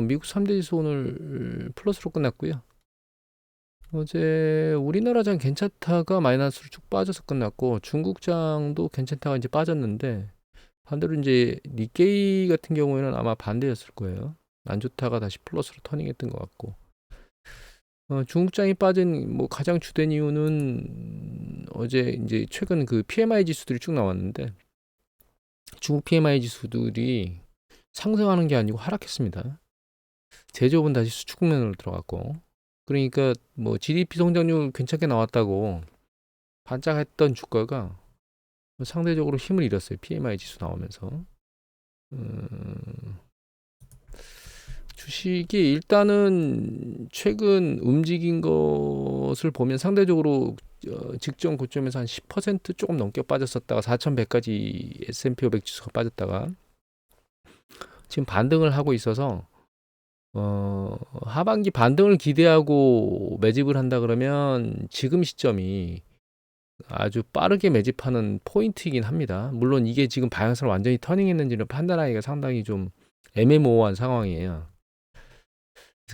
미국 3대 지수 오늘 플러스로 끝났고요. 어제 우리나라장 괜찮다가 마이너스로 쭉 빠져서 끝났고, 중국장도 괜찮다가 이제 빠졌는데, 반대로 이제 니케이 같은 경우에는 아마 반대였을 거예요. 안 좋다가 다시 플러스로 터닝했던 것 같고, 중국장이 빠진 뭐 가장 주된 이유는 어제 이제 최근 그 PMI 지수들이 쭉 나왔는데, 중국 PMI 지수들이 상승하는 게 아니고 하락했습니다. 제조업은 다시 수축 국면으로 들어갔고, 그러니까 뭐 GDP 성장률 괜찮게 나왔다고 반짝했던 주가가 상대적으로 힘을 잃었어요. PMI 지수 나오면서. 주식이 일단은 최근 움직인 것을 보면 상대적으로 직전 고점에서 한 10% 조금 넘게 빠졌었다가 4,100까지 S&P 500 지수가 빠졌다가 지금 반등을 하고 있어서 하반기 반등을 기대하고 매집을 한다 그러면 지금 시점이 아주 빠르게 매집하는 포인트이긴 합니다. 물론 이게 지금 방향성을 완전히 터닝했는지는 판단하기가 상당히 좀 애매모호한 상황이에요.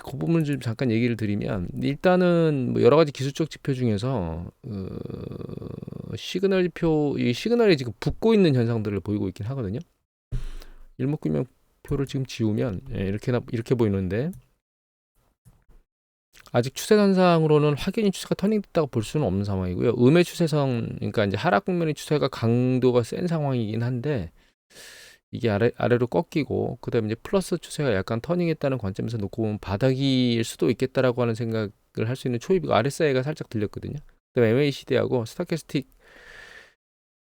그 부분을 좀 잠깐 얘기를 드리면, 일단은 뭐 여러 가지 기술적 지표 중에서 시그널 지표, 이 시그널이 지금 붓고 있는 현상들을 보이고 있긴 하거든요. 일목균형표를 지금 지우면 이렇게 보이는데, 아직 추세선상으로는 확연히 추세가 터닝됐다고 볼 수는 없는 상황이고요. 음의 추세선, 그러니까 이제 하락 국면의 추세가 강도가 센 상황이긴 한데, 이게 아래로 꺾이고, 그 다음에 이제 플러스 추세가 약간 터닝했다는 관점에서 놓고 보면 바닥일 수도 있겠다라고 하는 생각을 할 수 있는 초입이고, RSI가 살짝 들렸거든요. 그 다음에 MACD하고 스타캐스틱이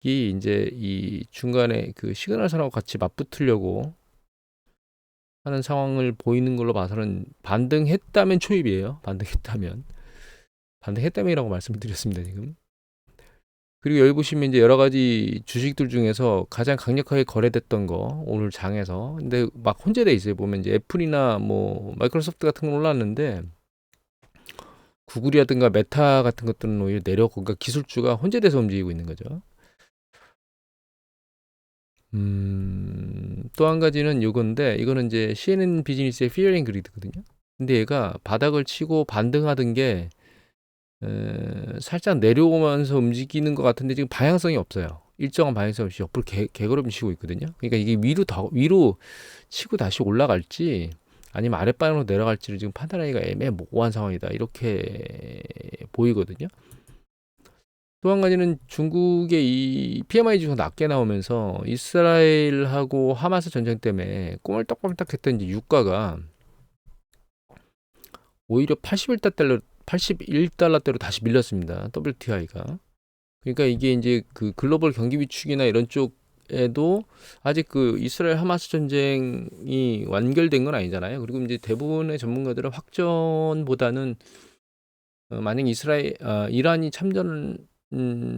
이제 이 중간에 그 시그널선하고 같이 맞붙으려고 하는 상황을 보이는 걸로 봐서는 반등했다면 초입이에요. 반등했다면이라고 말씀을 드렸습니다, 지금. 그리고 여기 보시면 이제 여러 가지 주식들 중에서 가장 강력하게 거래됐던 거 오늘 장에서, 근데 막 혼재돼 있어요. 보면 이제 애플이나 뭐 마이크로소프트 같은 건 올랐는데, 구글이라든가 메타 같은 것들은 오히려 내려오고, 그러니까 기술주가 혼재돼서 움직이고 있는 거죠. 또 한 가지는 요건데, 이거는 이제 CNN 비즈니스의 피어 앤 그리드거든요. 근데 얘가 바닥을 치고 반등하던 게 살짝 내려오면서 움직이는 것 같은데 지금 방향성이 없어요. 일정한 방향성 없이 옆으로 개걸음 치고 있거든요. 그러니까 이게 위로 치고 다시 올라갈지 아니면 아랫방향으로 내려갈지를 지금 판단하기가 애매모호한 상황이다, 이렇게 보이거든요. 또 한 가지는 중국의 이 PMI 지수가 낮게 나오면서 이스라엘하고 하마스 전쟁 때문에 꼬물딱꼬물딱 했던 이제 유가가 오히려 81달러대로 다시 밀렸습니다. WTI가. 그러니까 이게 이제 그 글로벌 경기 위축이나 이런 쪽에도 아직 그 이스라엘 하마스 전쟁이 완결된 건 아니잖아요. 그리고 이제 대부분의 전문가들은 확전보다는 만약 이란이 참전을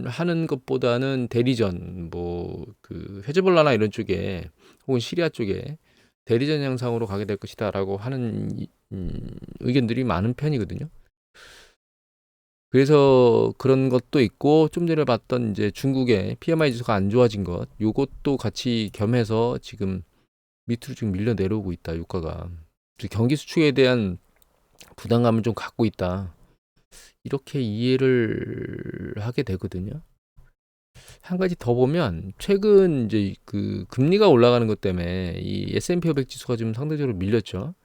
하는 것보다는 대리전, 뭐 그 헤즈볼라나 이런 쪽에 혹은 시리아 쪽에 대리전 양상으로 가게 될 것이다라고 하는 의견들이 많은 편이거든요. 그래서 그런 것도 있고, 좀 전에 봤던 이제 중국의 PMI 지수가 안 좋아진 것, 요것도 같이 겸해서 지금 밑으로 지금 밀려 내려오고 있다, 유가가. 경기 수축에 대한 부담감을 좀 갖고 있다, 이렇게 이해를 하게 되거든요. 한 가지 더 보면, 최근 이제 그 금리가 올라가는 것 때문에 이 S&P 500 지수가 좀 상대적으로 밀렸죠.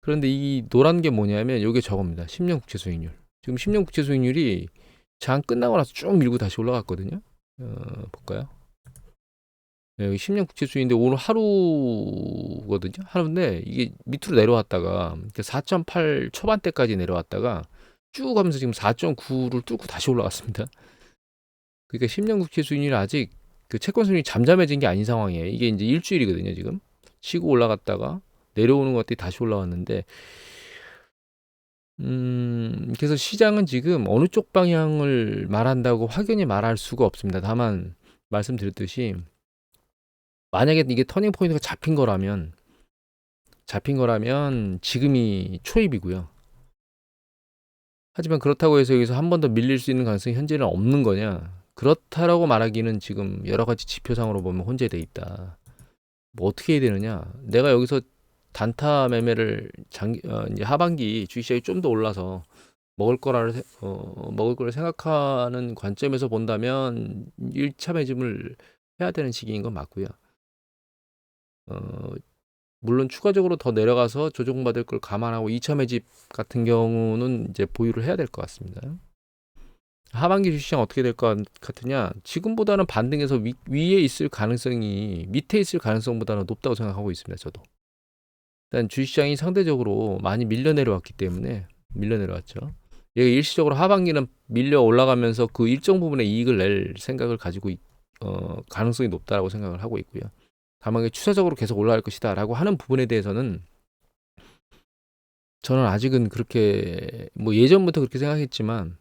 그런데 이 노란 게 뭐냐면 요게 저겁니다. 10년 국채 수익률. 지금 10년 국채 수익률이 장 끝나고 나서 쭉 밀고 다시 올라갔거든요. 볼까요? 네, 여기 10년 국채 수익인데 오늘 하루거든요. 하루인데 이게 밑으로 내려왔다가 4.8 초반대까지 내려왔다가 쭉 가면서 지금 4.9를 뚫고 다시 올라갔습니다. 그러니까 10년 국채 수익률이 아직 그 채권 수익률이 잠잠해진 게 아닌 상황이에요. 이게 이제 일주일이거든요, 지금. 치고 올라갔다가 내려오는 것들이 다시 올라왔는데, 그래서 시장은 지금 어느 쪽 방향을 말한다고 확연히 말할 수가 없습니다. 다만 말씀드렸듯이, 만약에 이게 터닝 포인트가 잡힌 거라면 지금이 초입이고요. 하지만 그렇다고 해서 여기서 한 번 더 밀릴 수 있는 가능성이 현재는 없는 거냐? 그렇다라고 말하기는 지금 여러 가지 지표상으로 보면 혼재돼 있다. 뭐 어떻게 해야 되느냐? 내가 여기서 단타 매매를 이제 하반기 주식시장이 좀 더 올라서 먹을 거를 생각하는 관점에서 본다면 1차 매집을 해야 되는 시기인 건 맞고요. 어, 물론 추가적으로 더 내려가서 조정받을 걸 감안하고 2차 매집 같은 경우는 이제 보유를 해야 될 것 같습니다. 하반기 주식시장 어떻게 될 것 같으냐? 지금보다는 반등해서 위에 있을 가능성이 밑에 있을 가능성보다는 높다고 생각하고 있습니다. 저도. 일단 주식시장이 상대적으로 많이 밀려 내려왔기 때문에 밀려 내려왔죠. 얘가 일시적으로 하반기는 밀려 올라가면서 그 일정 부분의 이익을 낼 생각을 가지고 가능성이 높다라고 생각을 하고 있고요. 다만 추세적으로 계속 올라갈 것이다라고 하는 부분에 대해서는 저는 아직은 그렇게 뭐 예전부터 그렇게 생각했지만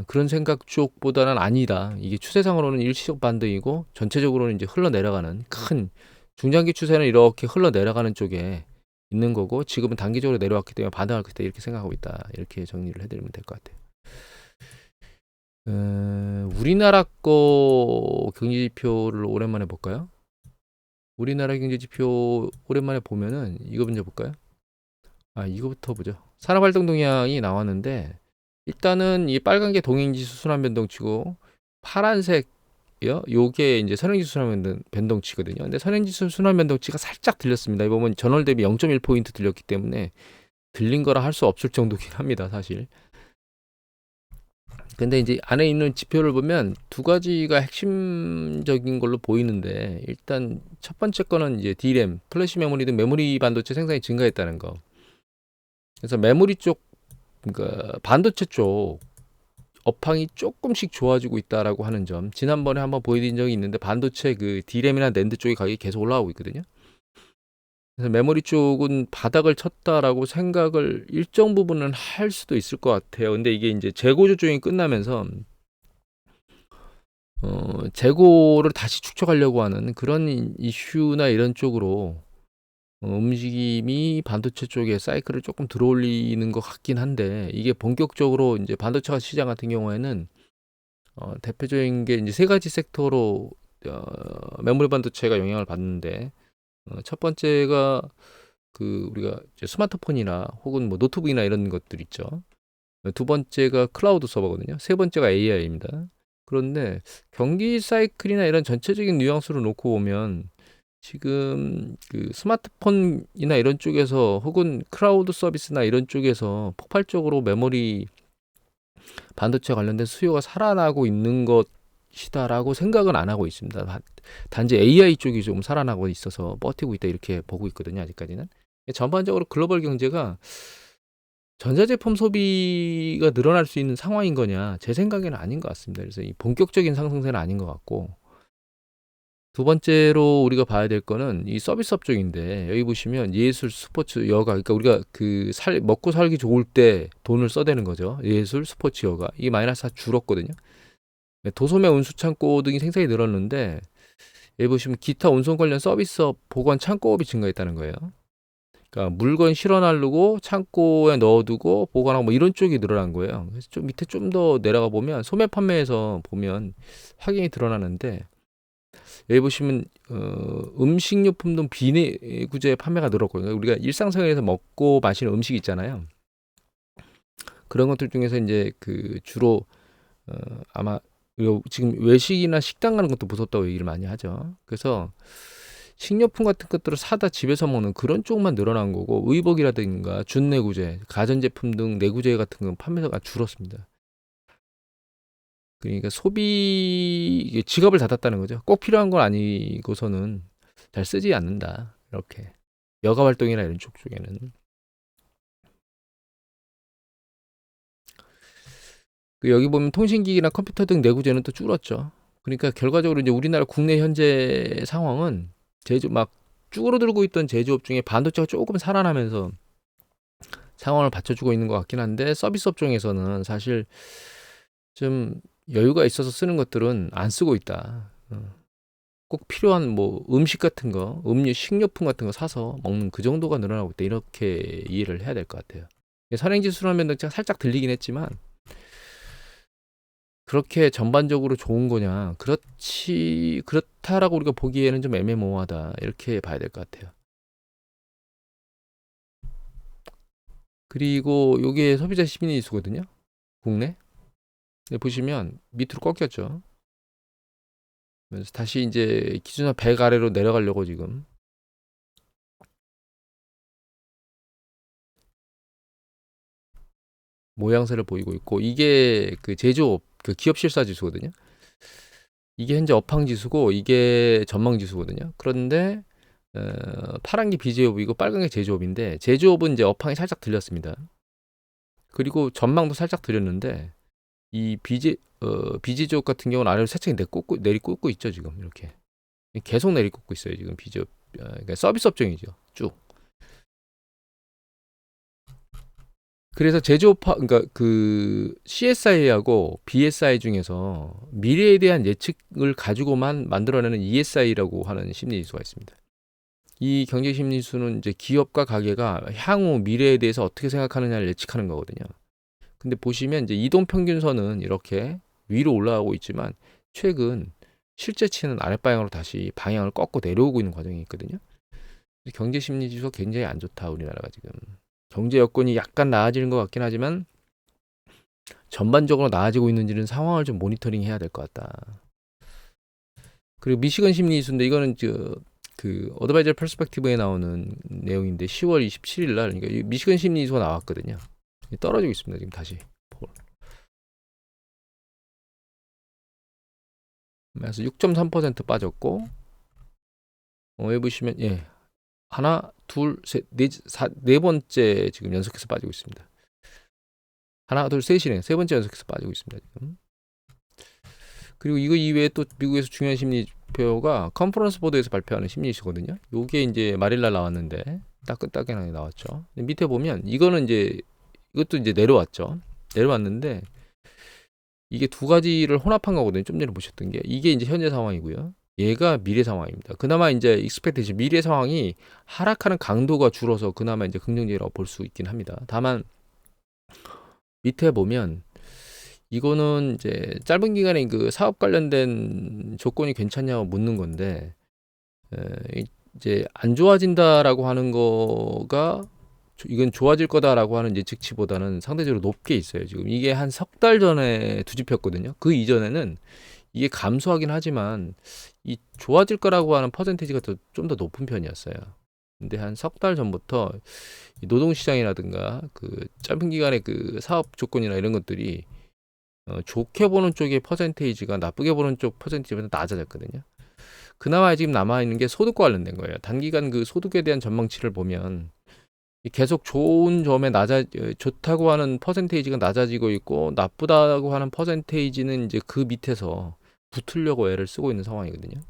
그런 생각 쪽보다는 아니다. 이게 추세상으로는 일시적 반등이고 전체적으로는 이제 흘러내려가는 큰 중장기 추세는 이렇게 흘러내려가는 쪽에 있는 거고 지금은 단기적으로 내려왔기 때문에 반등할 것이다 이렇게 생각하고 있다. 이렇게 정리를 해드리면 될 것 같아요. 우리나라 거 경제지표를 오랜만에 볼까요? 우리나라 경제지표 오랜만에 보면은 이거 먼저 볼까요? 이거부터 보죠. 산업활동 동향이 나왔는데 일단은 이 빨간 게 동행지수 순환 변동치고 파란색이요. 요게 이제 선행지수 순환 변동치거든요. 근데 선행지수 순환 변동치가 살짝 들렸습니다. 이 보면 전월 대비 0.1포인트 들렸기 때문에 들린 거라 할 수 없을 정도긴 합니다, 사실. 근데 이제 안에 있는 지표를 보면 두 가지가 핵심적인 걸로 보이는데 일단 첫 번째 거는 이제 D램, 플래시 메모리 등 메모리 반도체 생산이 증가했다는 거. 그래서 메모리 쪽, 그러니까 반도체 쪽 업황이 조금씩 좋아지고 있다라고 하는 점. 지난번에 한번 보여드린 적이 있는데 반도체 그 D램이나 낸드 쪽의 가격이 계속 올라가고 있거든요. 그래서 메모리 쪽은 바닥을 쳤다라고 생각을 일정 부분은 할 수도 있을 것 같아요. 근데 이게 이제 재고 조정이 끝나면서 재고를 다시 축적하려고 하는 그런 이슈나 이런 쪽으로 움직임이 반도체 쪽에 사이클을 조금 들어올리는 것 같긴 한데 이게 본격적으로 이제 반도체 시장 같은 경우에는 대표적인 게 이제 세 가지 섹터로 메모리 반도체가 영향을 받는데 첫 번째가 그 우리가 이제 스마트폰이나 혹은 뭐 노트북이나 이런 것들 있죠. 두 번째가 클라우드 서버거든요. 세 번째가 AI입니다. 그런데 경기 사이클이나 이런 전체적인 뉘앙스로 놓고 보면 지금 그 스마트폰이나 이런 쪽에서 혹은 클라우드 서비스나 이런 쪽에서 폭발적으로 메모리 반도체 관련된 수요가 살아나고 있는 것이다라고 생각은 안 하고 있습니다. 단지 AI 쪽이 좀 살아나고 있어서 버티고 있다 이렇게 보고 있거든요. 아직까지는. 전반적으로 글로벌 경제가 전자제품 소비가 늘어날 수 있는 상황인 거냐? 제 생각에는 아닌 것 같습니다. 그래서 이 본격적인 상승세는 아닌 것 같고 두 번째로 우리가 봐야 될 거는 이 서비스업 쪽인데 여기 보시면 예술, 스포츠, 여가 그러니까 우리가 그 먹고 살기 좋을 때 돈을 써대는 거죠. 예술, 스포츠, 여가 이게 마이너스 줄었거든요. 도소매 운수 창고 등이 생산이 늘었는데 여기 보시면 기타 운송 관련 서비스업, 보관 창고업이 증가했다는 거예요. 그러니까 물건 실어 나르고 창고에 넣어두고 보관하고 뭐 이런 쪽이 늘어난 거예요. 그래서 좀 밑에 좀 더 내려가 보면 소매 판매에서 보면 확연히 드러나는데 여기 보시면 음식료품 등 비내구재 판매가 늘었고요. 그러니까 우리가 일상생활에서 먹고 마시는 음식 있잖아요. 그런 것들 중에서 이제 그 주로 아마 지금 외식이나 식당 가는 것도 무섭다고 얘기를 많이 하죠. 그래서 식료품 같은 것들을 사다 집에서 먹는 그런 쪽만 늘어난 거고 의복이라든가 준내구재, 가전제품 등 내구재 같은 건 판매가 줄었습니다. 그러니까 소비 지갑을 닫았다는 거죠. 꼭 필요한 건 아니고서는 잘 쓰지 않는다. 이렇게 여가 활동이나 이런 쪽에는 여기 보면 통신기기나 컴퓨터 등 내구재는 또 줄었죠. 그러니까 결과적으로 이제 우리나라 국내 현재 상황은 제조 막 쭈그러들고 있던 제조업 중에 반도체가 조금 살아나면서 상황을 받쳐주고 있는 것 같긴 한데 서비스 업종에서는 사실 좀 여유가 있어서 쓰는 것들은 안 쓰고 있다. 꼭 필요한 뭐 음식 같은 거, 음료, 식료품 같은 거 사서 먹는 그 정도가 늘어나고 있다. 이렇게 이해를 해야 될 것 같아요. 선행지수 순환 변동치가 살짝 들리긴 했지만 그렇게 전반적으로 좋은 거냐? 그렇다라고 우리가 보기에는 좀 애매모호하다. 이렇게 봐야 될 것 같아요. 그리고 요게 소비자 심리 지수거든요. 국내. 네, 보시면 밑으로 꺾였죠. 그래서 다시 이제 기준선 100 아래로 내려가려고 지금 모양새를 보이고 있고, 이게 그 제조업 그 기업 실사 지수거든요. 이게 현재 업황 지수고 이게 전망 지수거든요. 그런데 파란 게 비제조업이고 빨간 게 제조업인데, 제조업은 이제 업황이 살짝 들렸습니다. 그리고 전망도 살짝 들렸는데, 이 비제조업 같은 경우는 아래로 살짝 내리꽂고 있죠. 지금 이렇게 계속 내리꽂고 있어요. 지금 비제조업, 그러니까 서비스 업종이죠. 쭉. 그래서 제조업화, 그러니까 그 CSI하고 BSI 중에서 미래에 대한 예측을 가지고만 만들어내는 ESI라고 하는 심리지수가 있습니다. 이 경제 심리지수는 이제 기업과 가게가 향후 미래에 대해서 어떻게 생각하느냐를 예측하는 거거든요. 근데 보시면 이제 이동평균선은 이렇게 위로 올라가고 있지만, 최근 실제치는 아랫방향으로 다시 방향을 꺾고 내려오고 있는 과정이 있거든요. 경제 심리지수가 굉장히 안 좋다, 우리나라가 지금. 경제 여건이 약간 나아지는 것 같긴 하지만 전반적으로 나아지고 있는지는 상황을 좀 모니터링 해야 될 것 같다. 그리고 미시건 심리 지수인데, 이거는 그 어드바이저 퍼스펙티브에 나오는 내용인데 10월 27일 날, 그러니까 미시건 심리 지수가 나왔거든요. 떨어지고 있습니다. 지금 다시. 그래서 6.3% 빠졌고, 여기 보시면 하나, 둘, 셋, 네 번째 지금 연속해서 빠지고 있습니다. 하나, 둘, 셋이네요. 세 번째 연속해서 빠지고 있습니다. 지금. 그리고 이거 이외에 또 미국에서 중요한 심리표가 컨퍼런스 보드에서 발표하는 심리지수거든요. 요게 이제 말일날 나왔는데 따끈따끈하게 나왔죠. 밑에 보면 이거는 이제 이것도 이제 내려왔는데 이게 두 가지를 혼합한 거거든요. 좀 전에 보셨던 게, 이게 이제 현재 상황이고요. 얘가 미래 상황입니다. 그나마 이제 익스펙테이션, 미래 상황이 하락하는 강도가 줄어서 그나마 이제 긍정적이라고 볼 수 있긴 합니다. 다만 밑에 보면 이거는 이제 짧은 기간에 그 사업 관련된 조건이 괜찮냐고 묻는 건데, 이제 안 좋아진다라고 하는 거가, 이건 좋아질 거다라고 하는 예측치보다는 상대적으로 높게 있어요. 지금 이게 한 석 달 전에 뒤집혔거든요. 그 이전에는 이게 감소하긴 하지만 이 좋아질 거라고 하는 퍼센테이지가 좀 더 높은 편이었어요. 근데 한 석 달 전부터 노동시장이라든가 그 짧은 기간의 그 사업 조건이나 이런 것들이 좋게 보는 쪽의 퍼센테이지가 나쁘게 보는 쪽 퍼센테이지보다 낮아졌거든요. 그나마 지금 남아있는 게 소득과 관련된 거예요. 단기간 그 소득에 대한 전망치를 보면 계속 좋은 점에 좋다고 하는 퍼센테이지가 낮아지고 있고, 나쁘다고 하는 퍼센테이지는 이제 그 밑에서 붙으려고 애를 쓰고 있는 상황이거든요.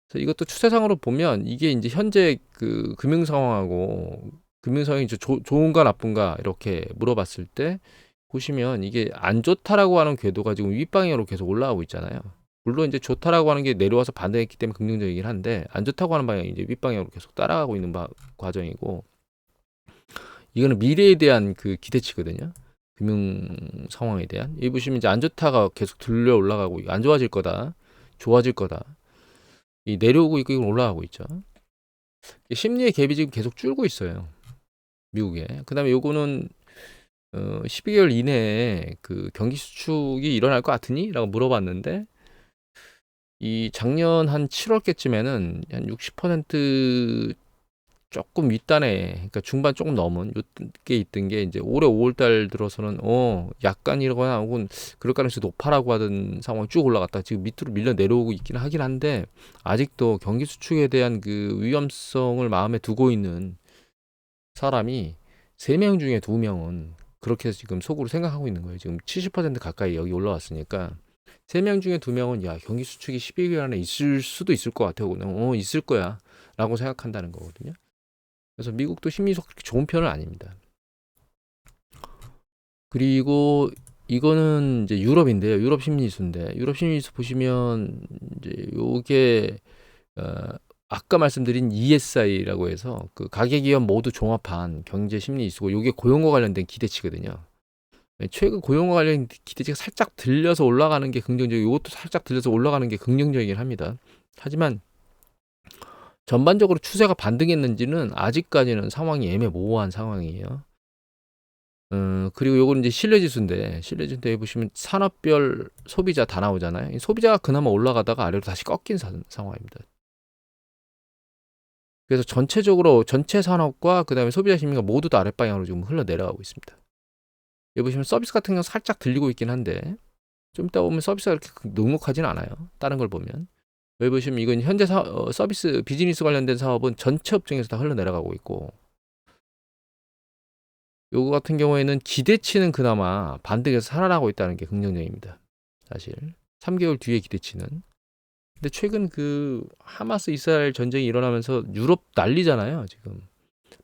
그래서 이것도 추세상으로 보면 이게 이제 현재 그 금융 상황하고, 금융 상황이 좋은가 나쁜가 이렇게 물어봤을 때 보시면 이게 안 좋다라고 하는 궤도가 지금 윗방향으로 계속 올라가고 있잖아요. 물론 이제 좋다라고 하는 게 내려와서 반등했기 때문에 긍정적이긴 한데, 안 좋다고 하는 방향이 이제 윗방향으로 계속 따라가고 있는 과정이고, 이거는 미래에 대한 그 기대치거든요. 금융 상황에 대한. 여기 보시면 이제 안 좋다가 계속 들려 올라가고, 안 좋아질 거다, 좋아질 거다, 이 내려오고 있고 이건 올라가고 있죠. 심리의 갭이 지금 계속 줄고 있어요, 미국에. 그다음에 요거는 12개월 이내에 그 경기 수축이 일어날 것 같으니? 라고 물어봤는데, 이 작년 한 7월께쯤에는 한 60% 조금 윗단에, 그러니까 중반 조금 넘은 요게 있던 게, 이제 올해 5월달 들어서는 약간 이러거나 혹은 그럴 가능성이 높아라고 하던 상황이 쭉 올라갔다 지금 밑으로 밀려 내려오고 있긴 하긴 한데, 아직도 경기 수축에 대한 그 위험성을 마음에 두고 있는 사람이 3명 중에 2명은 그렇게 지금 속으로 생각하고 있는 거예요. 지금 70% 가까이 여기 올라왔으니까 3명 중에 2명은 야, 경기 수축이 12개월 안에 있을 수도 있을 것 같아요. 있을 거야 라고 생각한다는 거거든요. 그래서 미국도 심리적 그렇게 좋은 편은 아닙니다. 그리고 이거는 이제 유럽인데요. 유럽 심리지수인데, 유럽 심리지수 보시면 이제 요게 아까 말씀드린 ESI라고 해서 그 가계기업 모두 종합한 경제 심리지수고, 요게 고용과 관련된 기대치거든요. 최근 고용과 관련 기대치가 살짝 들려서 올라가는 게 긍정적이고, 이것도 살짝 들려서 올라가는 게 긍정적이긴 합니다. 하지만 전반적으로 추세가 반등했는지는 아직까지는 상황이 애매모호한 상황이에요. 그리고 요거는 이제 신뢰지수인데, 신뢰지수에 보시면 산업별 소비자 다 나오잖아요. 소비자가 그나마 올라가다가 아래로 다시 꺾인 상황입니다. 그래서 전체적으로 전체 산업과 그다음에 소비자 심리가 모두 다 아랫방향으로 지금 흘러내려가고 있습니다. 여기 보시면 서비스 같은 경우 살짝 들리고 있긴 한데, 좀 이따 보면 서비스가 이렇게 넉넉하진 않아요. 다른 걸 보면. 여기 보시면 이건 현재 서비스 비즈니스 관련된 사업은 전체 업종에서 다 흘러내려가고 있고, 요거 같은 경우에는 기대치는 그나마 반등해서 살아나고 있다는 게 긍정적입니다. 사실 3개월 뒤에 기대치는. 근데 최근 그 하마스 이스라엘 전쟁이 일어나면서 유럽 난리잖아요. 지금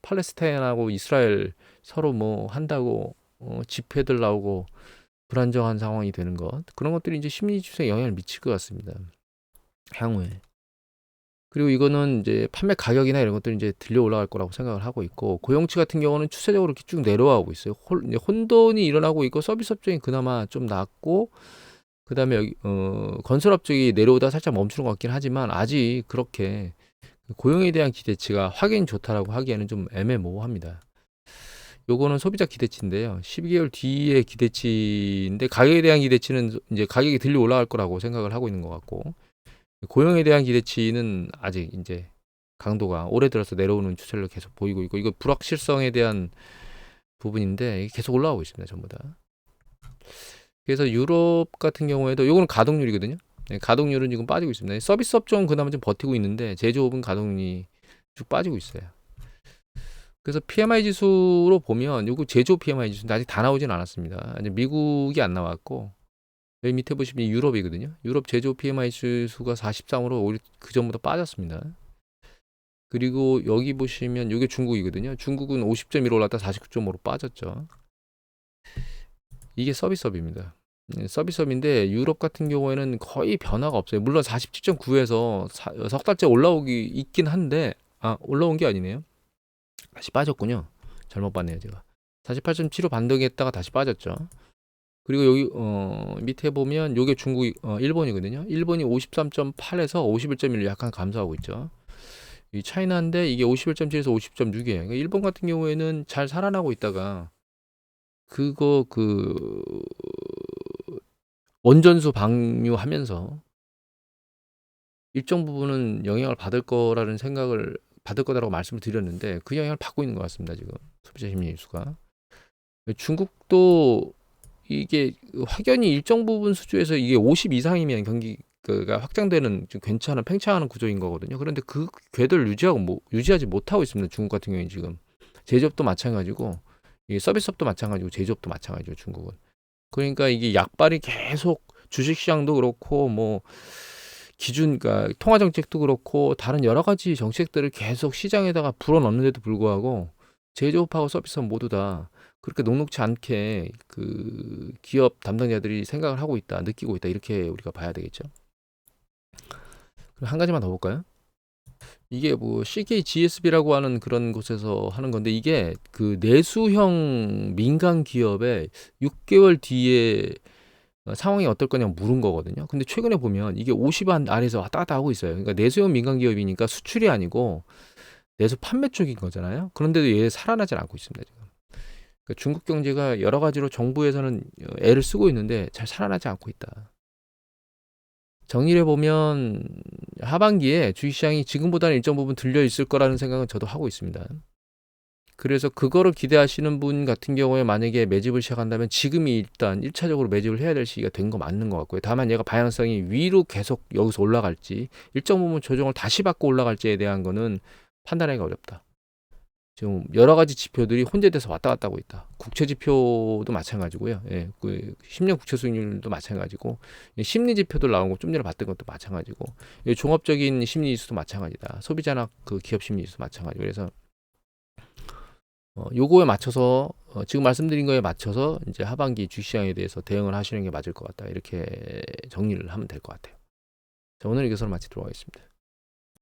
팔레스타인하고 이스라엘 서로 뭐 한다고 집회들 나오고 불안정한 상황이 되는 것, 그런 것들이 이제 심리 지수에 영향을 미칠 것 같습니다. 향후에. 그리고 이거는 이제 판매 가격이나 이런 것들이 이제 들려 올라갈 거라고 생각을 하고 있고, 고용치 같은 경우는 추세적으로 이렇게 쭉 내려가고 있어요. 이제 혼돈이 일어나고 있고, 서비스 업종이 그나마 좀 낫고, 그다음에 여기 건설업 쪽이 내려오다 살짝 멈추는 것 같긴 하지만, 아직 그렇게 고용에 대한 기대치가 확연 좋다라고 하기에는 좀 애매모호합니다. 요거는 소비자 기대치인데요. 12개월 뒤의 기대치인데, 가격에 대한 기대치는 이제 가격이 들려 올라갈 거라고 생각을 하고 있는 것 같고, 고용에 대한 기대치는 아직 이제 강도가 올해 들어서 내려오는 추세를 계속 보이고 있고, 이거 불확실성에 대한 부분인데 계속 올라가고 있습니다. 전부 다. 그래서 유럽 같은 경우에도 이거는 가동률이거든요. 네, 가동률은 지금 빠지고 있습니다. 서비스 업종은 그나마 좀 버티고 있는데, 제조업은 가동률이 쭉 빠지고 있어요. 그래서 PMI 지수로 보면 요거 제조업 PMI 지수는 아직 다 나오진 않았습니다. 이제 미국이 안 나왔고, 여기 밑에 보시면 유럽이거든요. 유럽 제조업 PMI 지수가 43으로 그 전보다 빠졌습니다. 그리고 여기 보시면 이게 중국이거든요. 중국은 50.1 올랐다 49.5로 빠졌죠. 이게 서비스업입니다. 서비스업인데 유럽 같은 경우에는 거의 변화가 없어요. 물론 47.9에서 석 달째 올라오기 있긴 한데, 올라온 게 아니네요. 다시 빠졌군요. 잘못 봤네요, 제가. 48.7로 반등했다가 다시 빠졌죠. 그리고 여기 밑에 보면 요게 중국 일본이거든요. 일본이 53.8에서 51.1로 약간 감소하고 있죠. 이 차이나인데 이게 51.7에서 50.6이에요. 그러니까 일본 같은 경우에는 잘 살아나고 있다가 그거 원전수 방류하면서 일정 부분은 영향을 받을 거라는 생각을 받을 거다라고 말씀을 드렸는데, 그 영향을 받고 있는 것 같습니다. 지금 소비자 심리 지수가. 중국도 이게 확연히 일정 부분 수준에서 이게 50 이상이면 경기가 확장되는 좀 괜찮은 팽창하는 구조인 거거든요. 그런데 그 궤도를 유지하지 못하고 있습니다. 중국 같은 경우는 지금 제조업도 마찬가지고, 이 서비스업도 마찬가지고, 제조업도 마찬가지고, 중국은. 그러니까 이게 약발이 계속 주식시장도 그렇고, 뭐 그러니까 통화 정책도 그렇고, 다른 여러 가지 정책들을 계속 시장에다가 불어넣는데도 불구하고 제조업하고 서비스업 모두 다 그렇게 녹록지 않게 그 기업 담당자들이 생각을 하고 있다, 느끼고 있다, 이렇게 우리가 봐야 되겠죠. 그럼 한 가지만 더 볼까요? 이게 뭐 CKGSB라고 하는 그런 곳에서 하는 건데, 이게 그 내수형 민간 기업의 6개월 뒤에 상황이 어떨 거냐 물은 거거든요. 근데 최근에 보면 이게 50 아래에서 왔다 갔다 하고 있어요. 그러니까 내수형 민간 기업이니까 수출이 아니고 내수 판매 쪽인 거잖아요. 그런데도 얘 살아나질 않고 있습니다, 지금. 그러니까 중국 경제가 여러 가지로 정부에서는 애를 쓰고 있는데 잘 살아나지 않고 있다. 정리를 해보면 하반기에 주식시장이 지금보다는 일정 부분 들려 있을 거라는 생각은 저도 하고 있습니다. 그래서 그거를 기대하시는 분 같은 경우에 만약에 매집을 시작한다면 지금이 일단 1차적으로 매집을 해야 될 시기가 된 거 맞는 것 같고요. 다만 얘가 방향성이 위로 계속 여기서 올라갈지, 일정 부분 조정을 다시 받고 올라갈지에 대한 거는 판단하기가 어렵다. 지금 여러 가지 지표들이 혼재돼서 왔다 갔다 하고 있다. 국채 지표도 마찬가지고요. 예, 그 10년 국채 수익률도 마찬가지고, 심리 지표들 나온 거 좀 전에 봤던 것도 마찬가지고, 종합적인 심리 지수도 마찬가지다. 소비자나 그 기업 심리 지수도 마찬가지고. 그래서 요거에 맞춰서 지금 말씀드린 거에 맞춰서 이제 하반기 주시장에 대해서 대응을 하시는 게 맞을 것 같다. 이렇게 정리를 하면 될 것 같아요. 자, 오늘 이것으로 마치도록 하겠습니다.